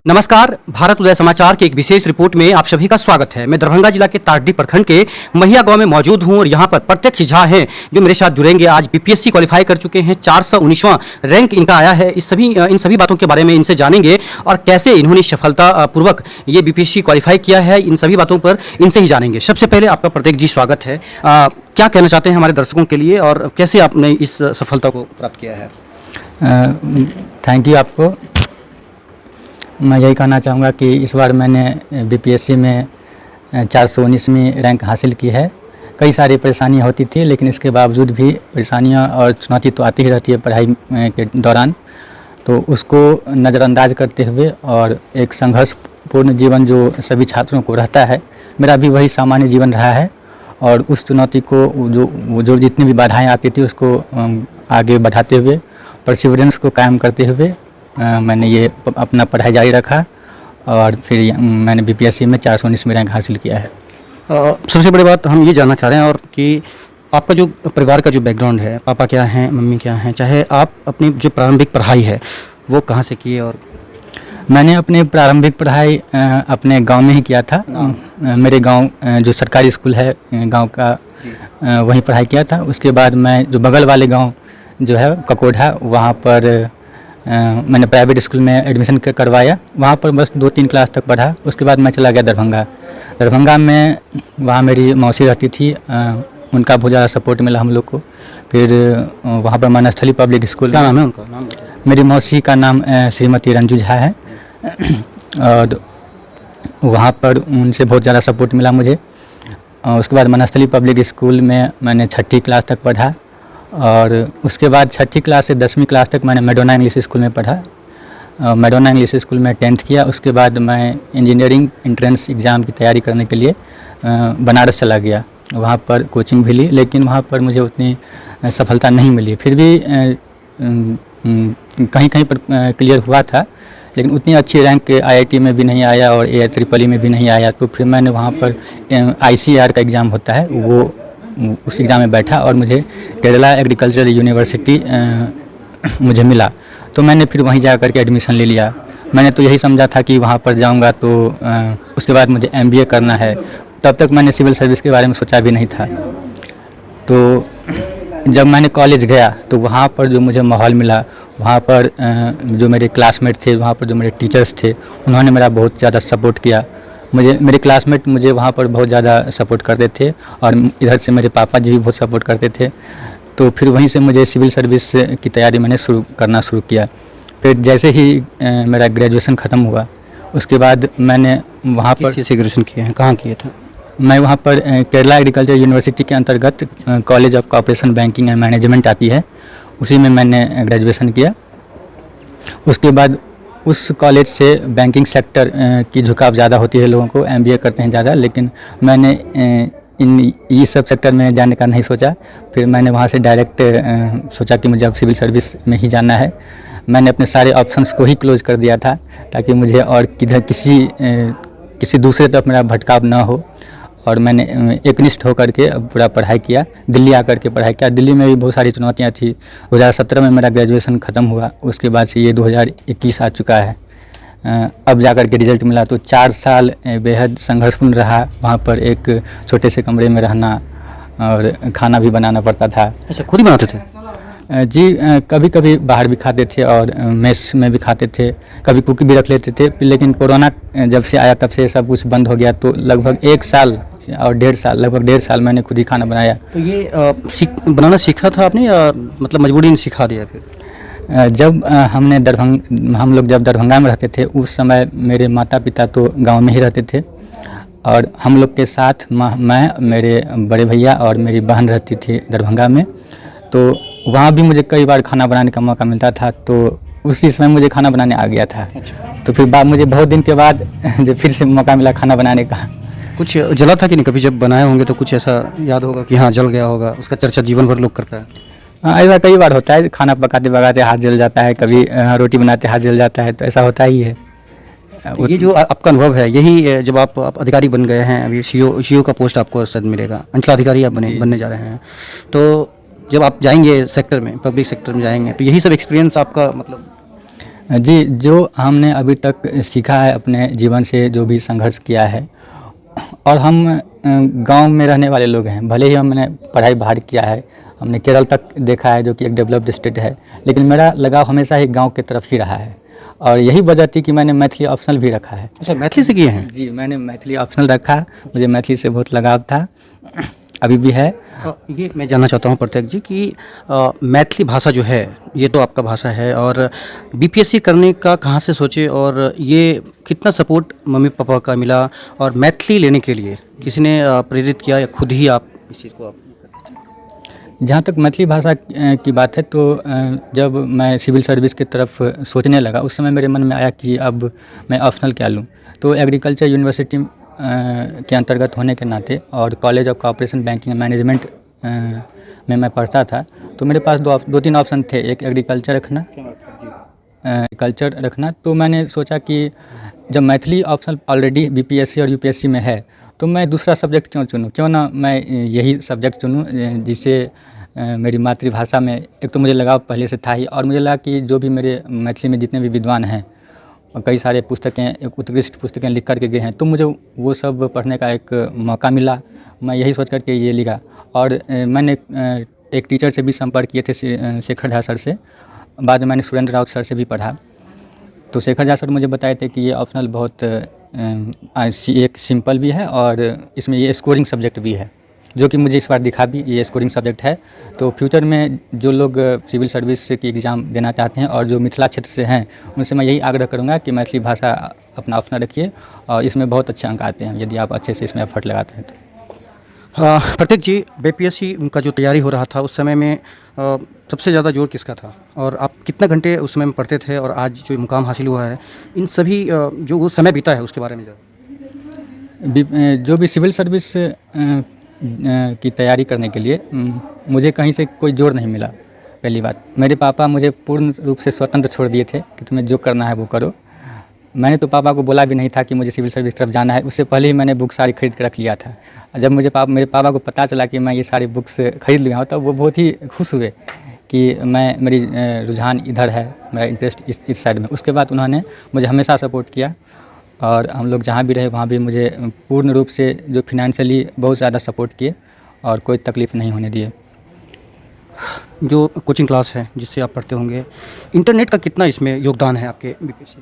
नमस्कार, भारत उदय समाचार की एक विशेष रिपोर्ट में आप सभी का स्वागत है। मैं दरभंगा जिला के तारडी प्रखंड के महिया गांव में मौजूद हूं और यहां पर प्रत्यक्ष झा हैं जो मेरे साथ जुड़ेंगे। आज बीपीएससी क्वालिफाई कर चुके हैं, 419वां रैंक इनका आया है। इन सभी बातों के बारे में इनसे जानेंगे और कैसे इन्होंने सफलतापूर्वक ये बीपीएससी क्वालिफाई किया है, इन सभी बातों पर इनसे ही जानेंगे। सबसे पहले आपका प्रत्येक जी स्वागत है। क्या कहना चाहते हैं हमारे दर्शकों के लिए और कैसे आपने इस सफलता को प्राप्त किया है? थैंक यू आपको। मैं यही कहना चाहूँगा कि इस बार मैंने बीपीएससी में 419वीं रैंक हासिल की है। कई सारी परेशानियाँ होती थी, लेकिन इसके बावजूद भी परेशानियाँ और चुनौती तो आती ही रहती है पढ़ाई के दौरान, तो उसको नज़रअंदाज करते हुए और एक संघर्षपूर्ण जीवन जो सभी छात्रों को रहता है, मेरा भी वही सामान्य जीवन रहा है। और उस चुनौती को जो जितनी भी बाधाएँ आती थी उसको आगे बढ़ाते हुए, परसिवरेंस को कायम करते हुए मैंने ये अपना पढ़ाई जारी रखा और फिर मैंने बीपीएससी में 419वीं रैंक हासिल किया है। सबसे बड़ी बात हम ये जानना चाह रहे हैं और कि आपका जो परिवार का जो बैकग्राउंड है, पापा क्या हैं, मम्मी क्या हैं, चाहे आप अपनी जो प्रारंभिक पढ़ाई है वो कहाँ से किए? और मैंने अपनी प्रारंभिक पढ़ाई अपने गांव में ही किया था। मेरे गांव जो सरकारी स्कूल है गांव का, वहीं पढ़ाई किया था। उसके बाद मैं जो बगल वाले गांव जो है ककोढ़ा, वहाँ पर मैंने प्राइवेट स्कूल में एडमिशन करवाया। वहाँ पर बस 2-3 क्लास तक पढ़ा। उसके बाद मैं चला गया दरभंगा में। वहाँ मेरी मौसी रहती थी, उनका बहुत ज़्यादा सपोर्ट मिला हम लोग को। फिर वहाँ पर मानस्थली पब्लिक स्कूल। क्या नाम है उनका? मेरी मौसी का नाम श्रीमती रंजू झा है और वहाँ पर उनसे बहुत ज़्यादा सपोर्ट मिला मुझे। उसके बाद मानस्थली पब्लिक स्कूल में मैंने 6ठी क्लास तक पढ़ा और उसके बाद 6ठी क्लास से 10वीं क्लास तक मैंने मैडोना इंग्लिश स्कूल में पढ़ा। मैडोना इंग्लिश स्कूल में 10th किया। उसके बाद मैं इंजीनियरिंग एंट्रेंस एग्ज़ाम की तैयारी करने के लिए बनारस चला गया। वहाँ पर कोचिंग भी ली, लेकिन वहाँ पर मुझे उतनी सफलता नहीं मिली। फिर भी कहीं कहीं पर क्लियर हुआ था, लेकिन उतनी अच्छी रैंक आईआईटी में भी नहीं आया और AIEEE में भी नहीं आया। तो फिर मैंने वहाँ पर ICAR का एग्ज़ाम होता है, वो उस एग्ज़ाम में बैठा और मुझे केरला एग्रीकल्चरल यूनिवर्सिटी मुझे मिला। तो मैंने फिर वहीं जा कर के एडमिशन ले लिया। मैंने तो यही समझा था कि वहाँ पर जाऊँगा तो उसके बाद मुझे MBA करना है। तब तक मैंने सिविल सर्विस के बारे में सोचा भी नहीं था। तो जब मैंने कॉलेज गया तो वहाँ पर जो मुझे माहौल मिला, वहाँ पर जो मेरे क्लासमेट थे, वहाँ पर जो मेरे टीचर्स थे, उन्होंने मेरा बहुत ज़्यादा सपोर्ट किया। मेरे क्लासमेट मुझे वहाँ पर बहुत ज़्यादा सपोर्ट करते थे और इधर से मेरे पापा जी भी बहुत सपोर्ट करते थे। तो फिर वहीं से मुझे सिविल सर्विस की तैयारी मैंने करना शुरू किया। फिर जैसे ही मेरा ग्रेजुएशन ख़त्म हुआ, उसके बाद मैंने वहाँ पर किस ग्रेजुएशन किए हैं, कहाँ किए थे? मैं वहाँ पर केरला एग्रीकल्चर यूनिवर्सिटी के अंतर्गत college of corporation banking and management आती है, उसी में मैंने ग्रेजुएशन किया। उसके बाद उस कॉलेज से बैंकिंग सेक्टर की झुकाव ज़्यादा होती है, लोगों को MBA करते हैं ज़्यादा, लेकिन मैंने ये सब सेक्टर में जाने का नहीं सोचा। फिर मैंने वहाँ से डायरेक्ट सोचा कि मुझे अब सिविल सर्विस में ही जाना है। मैंने अपने सारे ऑप्शंस को ही क्लोज कर दिया था ताकि मुझे और किधर किसी दूसरे तरफ मेरा भटकाव ना हो। और मैंने एकनिष्ठ होकर के पूरा पढ़ाई किया। दिल्ली आकर के पढ़ाई किया। दिल्ली में भी बहुत सारी चुनौतियाँ थी। 2017 में मेरा ग्रेजुएशन ख़त्म हुआ। उसके बाद से ये 2021 आ चुका है। अब जाकर के रिज़ल्ट मिला। तो 4 साल बेहद संघर्षपूर्ण रहा। वहाँ पर एक छोटे से कमरे में रहना और खाना भी बनाना पड़ता था। अच्छा, खुद ही बनाते थे? जी, कभी कभी बाहर भी खाते थे और मेस में भी खाते थे, कभी कुक भी रख लेते थे। लेकिन कोरोना जब से आया तब से सब कुछ बंद हो गया। तो लगभग 1 साल और 1.5 साल मैंने खुद ही खाना बनाया। तो ये बनाना सीखा था आपने या मतलब मजबूरी ने सिखा दिया? फिर जब हम लोग जब दरभंगा में रहते थे, उस समय मेरे माता पिता तो गांव में ही रहते थे और हम लोग के साथ मैं, मेरे बड़े भैया और मेरी बहन रहती थी दरभंगा में। तो वहाँ भी मुझे कई बार खाना बनाने का मौका मिलता था, तो उसी समय मुझे खाना बनाने आ गया था। तो फिर मुझे बहुत दिन के बाद जब फिर से मौका मिला खाना बनाने का। कुछ जला था कि नहीं? कभी जब बनाए होंगे तो कुछ ऐसा याद होगा कि हाँ जल गया होगा, उसका चर्चा जीवन भर लोग करता है। हाँ, ऐसा कई बार होता है। खाना पकाते पकाते हाथ जल जाता है, कभी रोटी बनाते हाथ जल जाता है, तो ऐसा होता ही है। ये जो आपका अनुभव है, यही जब आप अधिकारी बन गए हैं, अभी CO का पोस्ट आपको शायद मिलेगा, अंचलाधिकारी आप बनने जा रहे हैं, तो जब आप जाएंगे सेक्टर में, पब्लिक सेक्टर में जाएंगे, तो यही सब एक्सपीरियंस आपका मतलब जी, जो हमने अभी तक सीखा है अपने जीवन से, जो भी संघर्ष किया है, और हम गांव में रहने वाले लोग हैं, भले ही हमने पढ़ाई बाहर किया है, हमने केरल तक देखा है जो कि एक डेवलप्ड स्टेट है, लेकिन मेरा लगाव हमेशा ही गांव की तरफ ही रहा है और यही वजह थी कि मैंने मैथिली ऑप्शनल भी रखा है। अच्छा, मैथिली से किए हैं? जी, मैंने मैथिली ऑप्शनल रखा, मुझे मैथिली से बहुत लगाव था, अभी भी है। ये मैं जानना चाहता हूँ प्रत्येक जी कि मैथिली भाषा जो है ये तो आपका भाषा है, और बीपीएससी करने का कहाँ से सोचे और ये कितना सपोर्ट मम्मी पापा का मिला, और मैथिली लेने के लिए किसी ने प्रेरित किया या खुद ही आप इस चीज़ को आप? जहाँ तक मैथिली भाषा की बात है तो जब मैं सिविल सर्विस की तरफ सोचने लगा उस समय मेरे मन में आया कि अब मैं ऑप्शनल क्या लूँ। तो एग्रीकल्चर यूनिवर्सिटी के अंतर्गत होने के नाते और college of corporation banking and management में मैं पढ़ता था, तो मेरे पास दो तीन ऑप्शन थे, एक एग्रीकल्चर रखना। तो मैंने सोचा कि जब मैथिली ऑप्शनल ऑलरेडी बीपीएससी और यूपीएससी में है तो मैं दूसरा सब्जेक्ट क्यों चुनूँ, क्यों ना मैं यही सब्जेक्ट चुनूँ जिससे मेरी मातृभाषा में एक तो मुझे लगाव पहले से था ही, और मुझे लगा कि जो भी मेरे मैथिली में जितने भी विद्वान हैं और कई सारे पुस्तकें, एक उत्कृष्ट पुस्तकें लिख कर के गए हैं, तो मुझे वो सब पढ़ने का एक मौका मिला। मैं यही सोच कर के ये लिखा, और मैंने एक टीचर से भी संपर्क किए थे, शेखर झा सर से, बाद में मैंने सुरेंद्र राउत सर से भी पढ़ा। तो शेखर झा सर मुझे बताए थे कि ये ऑप्शनल बहुत एक सिंपल भी है और इसमें ये स्कोरिंग सब्जेक्ट भी है, जो कि मुझे इस बार दिखा भी, ये स्कोरिंग सब्जेक्ट है। तो फ्यूचर में जो लोग सिविल सर्विस की एग्ज़ाम देना चाहते हैं और जो मिथिला क्षेत्र से हैं, उनसे मैं यही आग्रह करूंगा कि मैथिली भाषा अपना ऑप्शनल रखिए और इसमें बहुत अच्छे अंक आते हैं यदि आप अच्छे से इसमें एफर्ट लगाते हैं तो। प्रत्येक जी, बीपीएससी का जो तैयारी हो रहा था उस समय में सबसे ज़्यादा जोर किसका था, और आप कितने घंटे उस समय में पढ़ते थे, और आज जो मुकाम हासिल हुआ है, इन सभी जो वो समय बीता है उसके बारे में जो भी सिविल सर्विस की तैयारी करने के लिए मुझे कहीं से कोई जोर नहीं मिला। पहली बात, मेरे पापा मुझे पूर्ण रूप से स्वतंत्र छोड़ दिए थे कि तुम्हें जो करना है वो करो। मैंने तो पापा को बोला भी नहीं था कि मुझे सिविल सर्विस की तरफ जाना है, उससे पहले ही मैंने बुक सारी खरीद के रख लिया था। जब मेरे पापा को पता चला कि मैं ये सारी बुक्स खरीद लिया हूँ, तब वो बहुत ही खुश हुए कि मेरी रुझान इधर है, मेरा इंटरेस्ट इस साइड में। उसके बाद उन्होंने मुझे हमेशा सपोर्ट किया और हम लोग जहाँ भी रहे वहाँ भी मुझे पूर्ण रूप से जो फिनेंशियली बहुत ज़्यादा सपोर्ट किए और कोई तकलीफ़ नहीं होने दिए। जो कोचिंग क्लास है जिससे आप पढ़ते होंगे, इंटरनेट का कितना इसमें योगदान है आपके बीपीएससी?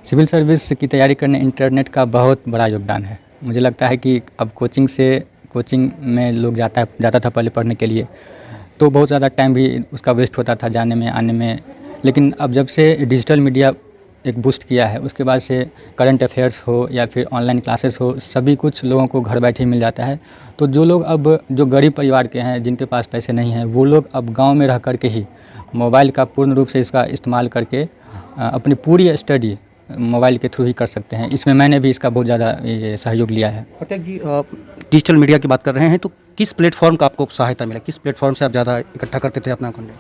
सिविल सर्विस की तैयारी करने इंटरनेट का बहुत बड़ा योगदान है। मुझे लगता है कि अब कोचिंग में लोग जाता था पहले पढ़ने के लिए, तो बहुत ज़्यादा टाइम भी उसका वेस्ट होता था जाने में आने में। लेकिन अब जब से डिजिटल मीडिया एक बूस्ट किया है, उसके बाद से करंट अफेयर्स हो या फिर ऑनलाइन क्लासेस हो, सभी कुछ लोगों को घर बैठे मिल जाता है। तो जो लोग अब जो गरीब परिवार के हैं, जिनके पास पैसे नहीं हैं, वो लोग अब गांव में रह कर के ही मोबाइल का पूर्ण रूप से इसका इस्तेमाल करके अपनी पूरी स्टडी मोबाइल के थ्रू ही कर सकते हैं। इसमें मैंने भी इसका बहुत ज़्यादा सहयोग लिया है। प्रत्येक जी, डिजिटल मीडिया की बात कर रहे हैं, तो किस प्लेटफॉर्म का आपको सहायता मिला, किस प्लेटफॉर्म से आप ज़्यादा इकट्ठा करते थे अपना कंटेंट?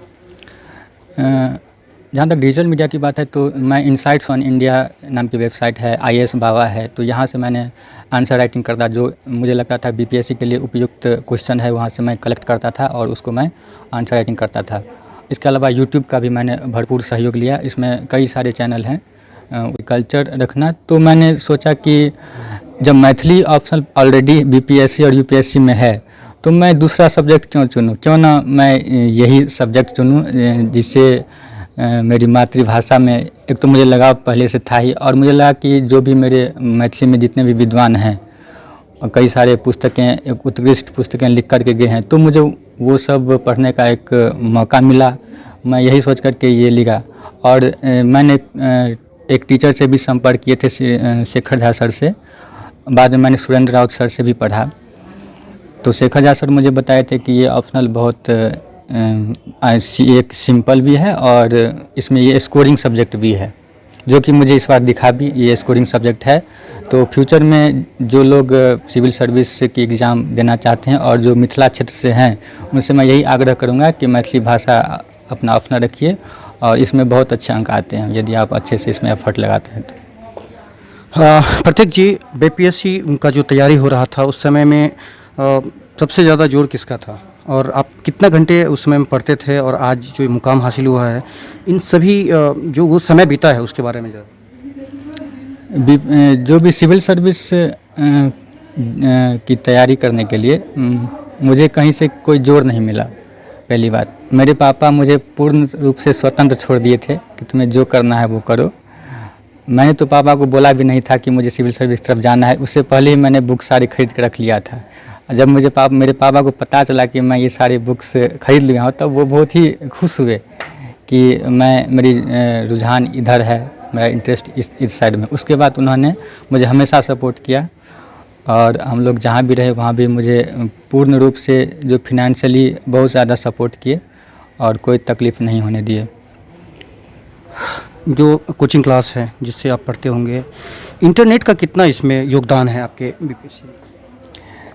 जहाँ तक डिजिटल मीडिया की बात है तो मैं इनसाइट्स ऑन इंडिया नाम की वेबसाइट है, IAS बाबा है, तो यहाँ से मैंने आंसर राइटिंग करता, जो मुझे लगता था बीपीएससी के लिए उपयुक्त क्वेश्चन है, वहाँ से मैं कलेक्ट करता था और उसको मैं आंसर राइटिंग करता था। इसके अलावा यूट्यूब का भी मैंने भरपूर सहयोग लिया। इसमें कई सारे चैनल हैं। कल्चर रखना, तो मैंने सोचा कि जब मैथिली ऑप्शन ऑलरेडी बीपीएससी और यूपीएससी में है तो मैं दूसरा सब्जेक्ट क्यों चुनूँ, क्यों ना मैं यही सब्जेक्ट चुनूँ जिससे मेरी मातृभाषा में एक तो मुझे लगाव पहले से था ही, और मुझे लगा कि जो भी मेरे मैथिली में जितने भी विद्वान हैं और कई सारे पुस्तकें, एक उत्कृष्ट पुस्तकें लिख कर के गए हैं, तो मुझे वो सब पढ़ने का एक मौका मिला। मैं यही सोच कर के ये लिखा, और मैंने एक टीचर से भी संपर्क किए थे, शेखर झा सर से, बाद में मैंने सुरेंद्र राउत सर से भी पढ़ा। तो शेखर झा सर मुझे बताए थे कि ये ऑप्शनल बहुत एक सिंपल भी है और इसमें ये स्कोरिंग सब्जेक्ट भी है, जो कि मुझे इस बार दिखा भी, ये स्कोरिंग सब्जेक्ट है। तो फ्यूचर में जो लोग सिविल सर्विस की एग्ज़ाम देना चाहते हैं और जो मिथिला क्षेत्र से हैं, उनसे मैं यही आग्रह करूंगा कि मैथिली भाषा अपना ऑप्शनल रखिए और इसमें बहुत अच्छे अंक आते हैं यदि आप अच्छे से इसमें एफर्ट लगाते हैं तो। प्रत्येक जी, बीपीएससी का जो तैयारी हो रहा था उस समय में सबसे ज़्यादा जोर किसका था, और आप कितना घंटे उस समय में पढ़ते थे और आज जो ये मुकाम हासिल हुआ है, इन सभी जो वो समय बीता है उसके बारे में ज़रा। जो भी सिविल सर्विस की तैयारी करने के लिए मुझे कहीं से कोई जोर नहीं मिला। पहली बात, मेरे पापा मुझे पूर्ण रूप से स्वतंत्र छोड़ दिए थे कि तुम्हें जो करना है वो करो। मैंने तो पापा को बोला भी नहीं था कि मुझे सिविल सर्विस की तरफ जाना है, उससे पहले ही मैंने बुक सारी खरीद के रख लिया था। जब मेरे पापा को पता चला कि मैं ये सारी बुक्स खरीद लिया हूँ, तब वो बहुत ही खुश हुए कि मेरी रुझान इधर है, मेरा इंटरेस्ट इस साइड में। उसके बाद उन्होंने मुझे हमेशा सपोर्ट किया और हम लोग जहाँ भी रहे वहाँ भी मुझे पूर्ण रूप से जो फिनेंशियली बहुत ज़्यादा सपोर्ट किए और कोई तकलीफ़ नहीं होने दिए। जो कोचिंग क्लास है जिससे आप पढ़ते होंगे, इंटरनेट का कितना इसमें योगदान है आपके बीपीएससी?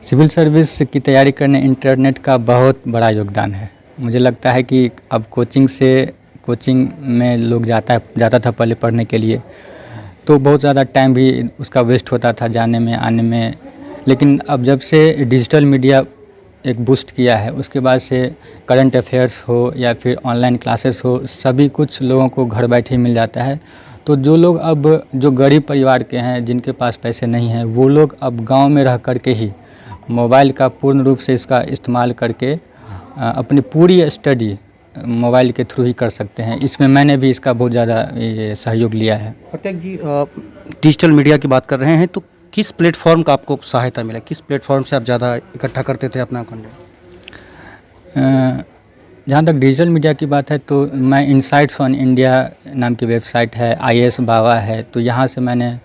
सिविल सर्विस की तैयारी करने इंटरनेट का बहुत बड़ा योगदान है। मुझे लगता है कि अब कोचिंग में लोग जाता था पहले पढ़ने के लिए, तो बहुत ज़्यादा टाइम भी उसका वेस्ट होता था जाने में आने में। लेकिन अब जब से डिजिटल मीडिया एक बूस्ट किया है, उसके बाद से करंट अफेयर्स हो या फिर ऑनलाइन क्लासेस हो, सभी कुछ लोगों को घर बैठे मिल जाता है। तो जो लोग अब जो गरीब परिवार के हैं, जिनके पास पैसे नहीं हैं, वो लोग अब गांव में रह कर के ही मोबाइल का पूर्ण रूप से इसका इस्तेमाल करके अपनी पूरी स्टडी मोबाइल के थ्रू ही कर सकते हैं। इसमें मैंने भी इसका बहुत ज़्यादा ये सहयोग लिया है। प्रत्येक जी, डिजिटल मीडिया की बात कर रहे हैं, तो किस प्लेटफॉर्म का आपको सहायता मिला? किस प्लेटफॉर्म से आप ज़्यादा इकट्ठा करते थे अपना कंटेंट? जहाँ तक डिजिटल मीडिया की बात है तो मैं इनसाइट्स ऑन इंडिया नाम की वेबसाइट है, IAS बाबा है, तो यहाँ से मैंने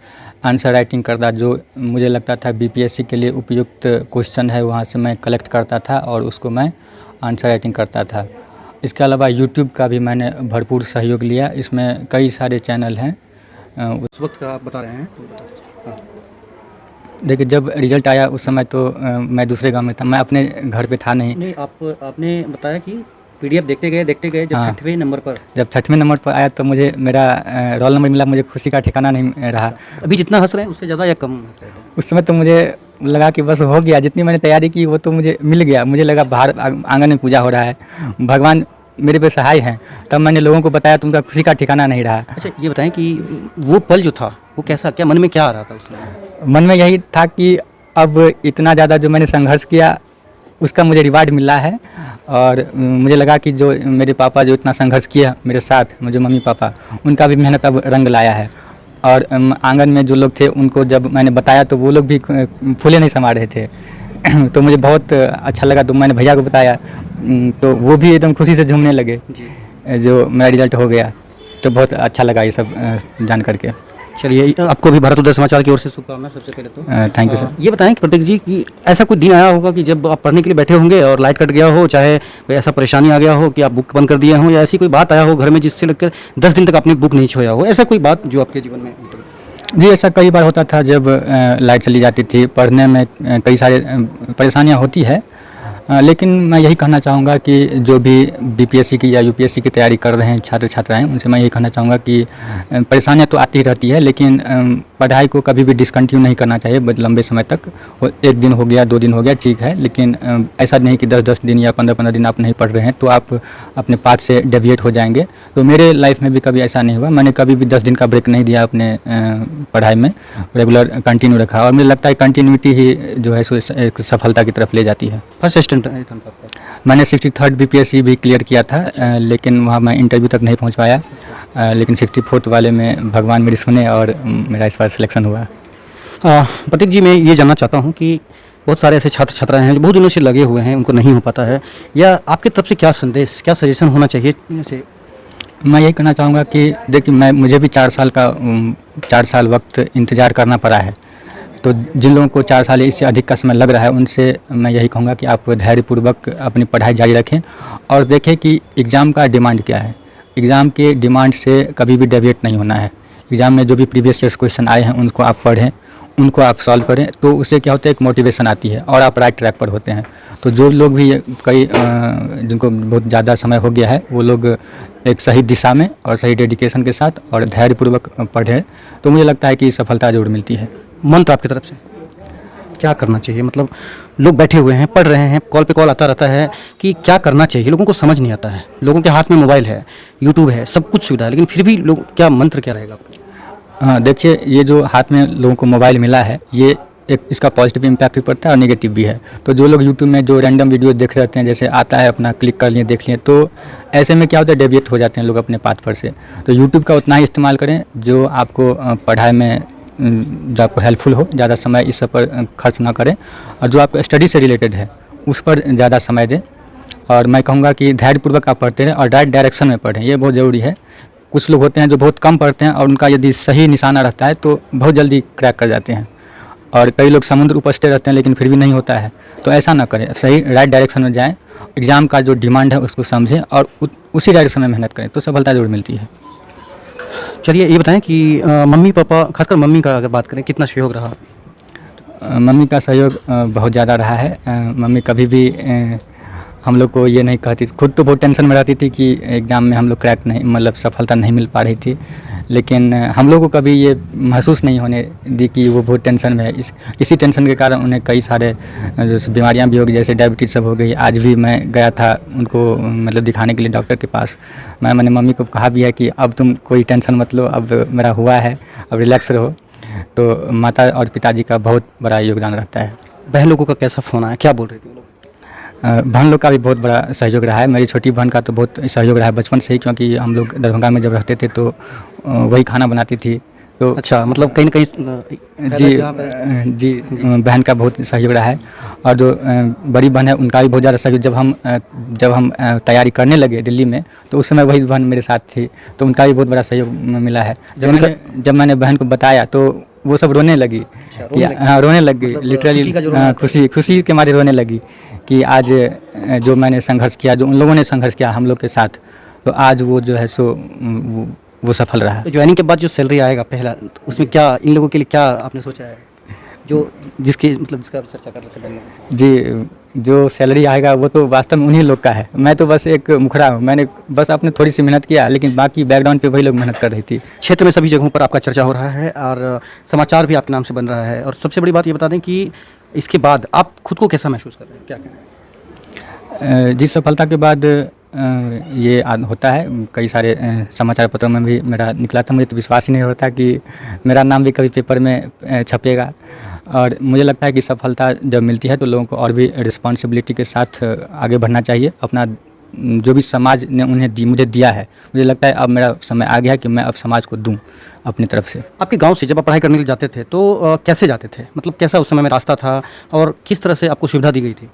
आंसर राइटिंग करता, जो मुझे लगता था बीपीएससी के लिए उपयुक्त क्वेश्चन है, वहाँ से मैं कलेक्ट करता था और उसको मैं आंसर राइटिंग करता था। इसके अलावा यूट्यूब का भी मैंने भरपूर सहयोग लिया। इसमें कई सारे चैनल हैं। उस वक्त का आप बता रहे हैं तो बता दीजिए। हाँ। देखिए, जब रिज़ल्ट आया उस समय तो मैं दूसरे गांव में था, मैं अपने घर पे था नहीं। आपने बताया कि पीडीएफ देखते गए जब हाँ। 6वें नंबर पर, जब 6वें नंबर पर आया तो मुझे मेरा रोल नंबर मिला, मुझे खुशी का ठिकाना नहीं रहा। अभी जितना हंस रहे हैं उससे ज़्यादा या कम हंस रहे थे? उस समय तो मुझे लगा कि बस हो गया, जितनी मैंने तैयारी की वो तो मुझे मिल गया। मुझे लगा बाहर आंगन में पूजा हो रहा है, भगवान मेरे पे सहाय हैं। तब मैंने लोगों को बताया तो उनका खुशी का ठिकाना नहीं रहा। अच्छा, ये बताएं कि वो पल जो था वो कैसा, क्या मन में क्या आ रहा था उस समय? मन में यही था कि अब इतना ज़्यादा जो मैंने संघर्ष किया उसका मुझे रिवार्ड मिला है। और मुझे लगा कि जो मेरे पापा जो इतना संघर्ष किया मेरे साथ, मुझे मम्मी पापा, उनका भी मेहनत अब रंग लाया है। और आंगन में जो लोग थे उनको जब मैंने बताया तो वो लोग भी फूले नहीं समा रहे थे। तो मुझे बहुत अच्छा लगा, तो मैंने भैया को बताया तो वो भी एकदम खुशी से झूमने लगे जो मेरा रिजल्ट हो गया। तो बहुत अच्छा लगा ये सब जान करके। चलिए, आपको भी भारत उदय समाचार की ओर से शुभकामनाएं सबसे पहले तो। Thank you sir. ये बताएं कि प्रतीक जी कि ऐसा कोई दिन आया होगा कि जब आप पढ़ने के लिए बैठे होंगे और लाइट कट गया हो, चाहे कोई ऐसा परेशानी आ गया हो कि आप बुक बंद कर दिए हो, या ऐसी कोई बात आया हो घर में जिससे लगकर 10 दिन तक आपने बुक नहीं छोया हो, ऐसा कोई बात जो आपके जीवन में? जी, ऐसा कई बार होता था जब लाइट चली जाती थी, पढ़ने में कई सारे परेशानियां होती है। लेकिन मैं यही कहना चाहूँगा कि जो भी बीपीएससी की या यूपीएससी की तैयारी कर रहे हैं छात्र छात्राएं, उनसे मैं यही कहना चाहूँगा कि परेशानियां तो आती ही रहती है, लेकिन पढ़ाई को कभी भी डिसकंटिन्यू नहीं करना चाहिए लंबे समय तक। एक दिन हो गया, 2 दिन हो गया, ठीक है, लेकिन ऐसा नहीं कि 10-10 दिन या 15-15 दिन आप नहीं पढ़ रहे हैं तो आप अपने पाथ से डेविएट हो जाएंगे। तो मेरे लाइफ में भी कभी ऐसा नहीं हुआ, मैंने कभी भी 10 दिन का ब्रेक नहीं दिया अपने पढ़ाई में, रेगुलर कंटिन्यू रखा। और मुझे लगता है कंटिन्यूटी ही जो है सो एक सफलता की तरफ ले जाती है। फर्स्ट मैंने 63rd बीपीएससी भी क्लियर किया था, लेकिन वहाँ मैं इंटरव्यू तक नहीं पहुँच पाया। लेकिन 64th वाले में भगवान मेरी सुने और मेरा इस बार सिलेक्शन हुआ। प्रतीक जी, मैं ये जानना चाहता हूँ कि बहुत सारे ऐसे छात्र छात्राएं हैं जो बहुत दिनों से लगे हुए हैं, उनको नहीं हो पाता है, या आपकी तरफ से क्या संदेश, क्या सजेशन होना चाहिए इनसे? मैं यही कहना चाहूँगा कि देखिए, मुझे भी 4 साल वक्त इंतज़ार करना पड़ा है। तो जिन लोगों को 4 साल इससे अधिक का समय लग रहा है, उनसे मैं यही कहूँगा कि आप धैर्यपूर्वक अपनी पढ़ाई जारी रखें और देखें कि एग्ज़ाम का डिमांड क्या है। एग्ज़ाम के डिमांड से कभी भी डेविएट नहीं होना है। एग्ज़ाम में जो भी प्रीवियस ईयर्स क्वेश्चन आए हैं उनको आप पढ़ें, उनको आप सॉल्व करें, तो उससे क्या होता है, एक मोटिवेशन आती है और आप राइट ट्रैक पर होते हैं। तो जो लोग भी जिनको बहुत ज़्यादा समय हो गया है, वो लोग एक सही दिशा में और सही डेडिकेशन के साथ और धैर्यपूर्वक पढ़ें, तो मुझे लगता है कि सफलता जरूर मिलती है। मंत्र आपकी तरफ से? क्या करना चाहिए? मतलब लोग बैठे हुए हैं, पढ़ रहे हैं, कॉल पे कॉल आता रहता है कि क्या करना चाहिए? लोगों को समझ नहीं आता है। लोगों के हाथ में मोबाइल है, यूट्यूब है, सब कुछ सुविधा है, लेकिन फिर भी लोग क्या मंत्र क्या रहेगा आपका? हाँ, देखिए ये जो हाथ में लोगों को मोबाइल मिला है, ये एक इसका पॉजिटिव इम्पैक्ट भी पड़ता है और नेगेटिव भी है। तो जो लोग यूट्यूब में जो रैंडम वीडियो देख रहे होते हैं, जैसे आता है अपना क्लिक कर लिए देख लिए, तो ऐसे में क्या होता है, डेविएट हो जाते हैं लोग अपने पाथ पर से। तो यूट्यूब का उतना ही इस्तेमाल करें जो आपको पढ़ाई में जो आपको हेल्पफुल हो, ज़्यादा समय इस सब पर खर्च ना करें, और जो आपको स्टडी से रिलेटेड है उस पर ज़्यादा समय दें। और मैं कहूँगा कि धैर्यपूर्वक आप पढ़ते रहें और राइट डायरेक्शन में पढ़ें, ये बहुत ज़रूरी है। कुछ लोग होते हैं जो बहुत कम पढ़ते हैं और उनका यदि सही निशाना रहता है तो बहुत जल्दी क्रैक कर जाते हैं, और कई लोग समुद्र उपजते रहते हैं लेकिन फिर भी नहीं होता है। तो ऐसा ना करें, सही राइट डायरेक्शन में जाएं, एग्ज़ाम का जो डिमांड है उसको समझें और उसी डायरेक्शन में मेहनत करें, तो सफलता जरूर मिलती है। चलिए ये बताएं कि मम्मी पापा, खासकर मम्मी का अगर बात करें, कितना सहयोग रहा? मम्मी का सहयोग बहुत ज़्यादा रहा है। मम्मी कभी भी हम लोग को ये नहीं कहती, खुद तो बहुत टेंशन में रहती थी कि एग्ज़ाम में हम लोग क्रैक नहीं, मतलब सफलता नहीं मिल पा रही थी, लेकिन हम लोग को कभी ये महसूस नहीं होने दी कि वो बहुत टेंशन में है। इसी टेंशन के कारण उन्हें कई सारे जैसे बीमारियां भी हो गई, जैसे डायबिटीज़ सब हो गई। आज भी मैं गया था उनको मतलब दिखाने के लिए डॉक्टर के पास। मैंने मम्मी को कहा भी है कि अब तुम कोई टेंशन मत लो, अब मेरा हुआ है, अब रिलैक्स रहो। तो माता और पिताजी का बहुत बड़ा योगदान रहता है। बहन लोगों का कैसा फ़ोन आया, क्या बोल रही थी वो लोग? बहन लोग का भी बहुत बड़ा सहयोग रहा है। मेरी छोटी बहन का तो बहुत सहयोग रहा है बचपन से ही, क्योंकि हम लोग दरभंगा में जब रहते थे तो वही खाना बनाती थी। तो अच्छा, मतलब कहीं ना कहीं जी बहन का बहुत सहयोग रहा है। और जो बड़ी बहन है उनका भी बहुत ज़्यादा सहयोग। जब हम तैयारी करने लगे दिल्ली में, तो उस समय वही बहन मेरे साथ थी, तो उनका भी बहुत बड़ा सहयोग मिला है। जब मैंने बहन को बताया तो वो सब रोने लगी। हाँ, रोने लगी, मतलब लिटरली खुशी के मारे रोने लगी कि आज जो मैंने संघर्ष किया, जो उन लोगों ने संघर्ष किया हम लोग के साथ, तो आज वो जो है सो वो सफल रहा। तो ज्वाइनिंग के बाद जो सैलरी आएगा पहला, तो उसमें क्या इन लोगों के लिए क्या आपने सोचा है, जो जिसका चर्चा कर रहे थे? जी, जो सैलरी आएगा वो तो वास्तव में उन्हीं लोग का है। मैं तो बस एक मुखड़ा हूँ, मैंने बस अपने थोड़ी सी मेहनत किया, लेकिन बाकी बैकग्राउंड पे वही लोग मेहनत कर रही थी। क्षेत्र में सभी जगहों पर आपका चर्चा हो रहा है और समाचार भी आपके नाम से बन रहा है, और सबसे बड़ी बात ये बता दें कि इसके बाद आप खुद को कैसा महसूस कर रहे हैं, क्या कहना है? जिस सफलता के बाद ये होता है, कई सारे समाचार पत्रों में भी मेरा निकला था। मुझे तो विश्वास ही नहीं होता कि मेरा नाम भी कभी पेपर में छपेगा। और मुझे लगता है कि सफलता जब मिलती है तो लोगों को और भी रिस्पॉन्सिबिलिटी के साथ आगे बढ़ना चाहिए। अपना जो भी समाज ने मुझे दिया है, मुझे लगता है अब मेरा समय आ गया है कि मैं अब समाज को दूं अपनी तरफ से। आपके गांव से जब आप पढ़ाई करने के लिए जाते थे तो कैसे जाते थे, मतलब कैसा उस समय में रास्ता था और किस तरह से आपको सुविधा दी गई थी?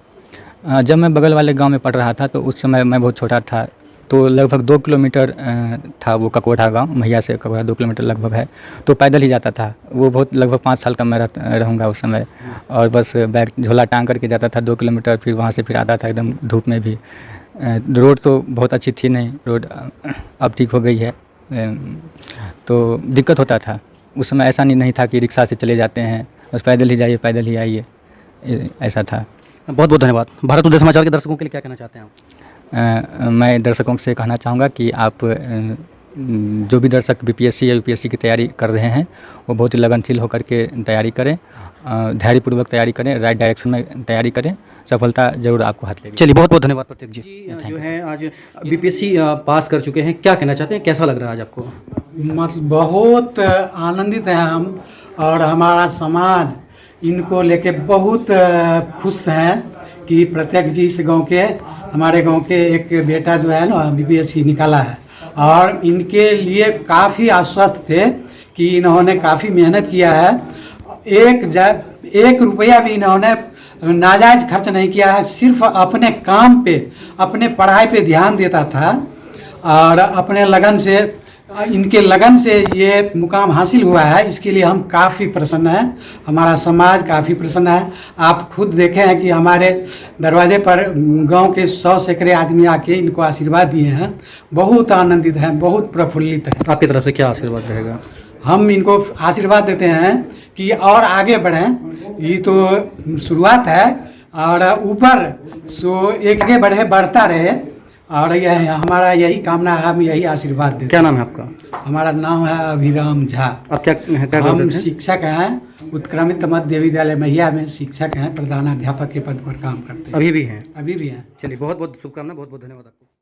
जब मैं बगल वाले गांव में पढ़ रहा था तो उस समय मैं बहुत छोटा था, तो लगभग 2 किलोमीटर था वो ककोढ़ा गांव, मैया से ककोढ़ा 2 किलोमीटर लगभग है, तो पैदल ही जाता था। वो बहुत लगभग 5 साल का मैं रहूँगा उस समय, और बस बैग झोला टांग करके जाता था 2 किलोमीटर, फिर वहाँ से फिर आता था एकदम धूप में भी। रोड तो बहुत अच्छी थी नहीं, रोड अब ठीक हो गई है, तो दिक्कत होता था। उस समय ऐसा नहीं था कि रिक्शा से चले जाते हैं, बस पैदल ही जाइए पैदल ही आइए, ऐसा था। बहुत बहुत धन्यवाद। भारत उदय समाचार के दर्शकों के लिए क्या कहना चाहते हैं आप? मैं दर्शकों से कहना चाहूँगा कि आप जो भी दर्शक बीपीएससी या यूपीएससी की तैयारी कर रहे हैं वो बहुत ही लगनशील होकर के तैयारी करें, धैर्यपूर्वक तैयारी करें, राइट डायरेक्शन में तैयारी करें, सफलता जरूर आपको हाथ लगेगी। चलिए बहुत बहुत धन्यवाद प्रत्येक जी। जो है आज बीपीएससी पास कर चुके हैं, क्या कहना चाहते हैं, कैसा लग रहा है आज आपको? मतलब बहुत आनंदित हैं हम, और हमारा समाज इनको लेके बहुत खुश हैं कि प्रत्येक जी इस गांव के, हमारे गांव के एक बेटा जो है ना बीपीएससी निकाला है, और इनके लिए काफ़ी आश्वस्त थे कि इन्होंने काफ़ी मेहनत किया है। एक रुपया भी इन्होंने नाजायज खर्च नहीं किया है, सिर्फ अपने काम पे, अपने पढ़ाई पे ध्यान देता था, और अपने लगन से, इनके लगन से ये मुकाम हासिल हुआ है। इसके लिए हम काफ़ी प्रसन्न हैं, हमारा समाज काफ़ी प्रसन्न है। आप खुद देखे हैं कि हमारे दरवाजे पर गांव के 100 सैकड़े आदमी आके इनको आशीर्वाद दिए हैं, बहुत आनंदित हैं, बहुत प्रफुल्लित हैं। आपकी तरफ से क्या आशीर्वाद रहेगा? हम इनको आशीर्वाद देते हैं कि और आगे बढ़ें, ये तो शुरुआत है, और ऊपर सो एक आगे बढ़ता रहे, और यह हमारा यही कामना है, हम यही आशीर्वाद देते क्या नाम है आपका? हैं। हमारा नाम है अभिराम झा। आप क्या क्या हम करते थे? शिक्षक हैं, उत्क्रमित मध्य विद्यालय महिया में शिक्षक हैं, प्रधानाध्यापक के पद पर काम करते हैं। अभी भी हैं? अभी भी हैं। चलिए, बहुत बहुत शुभकामनाएं, बहुत बहुत धन्यवाद आपको।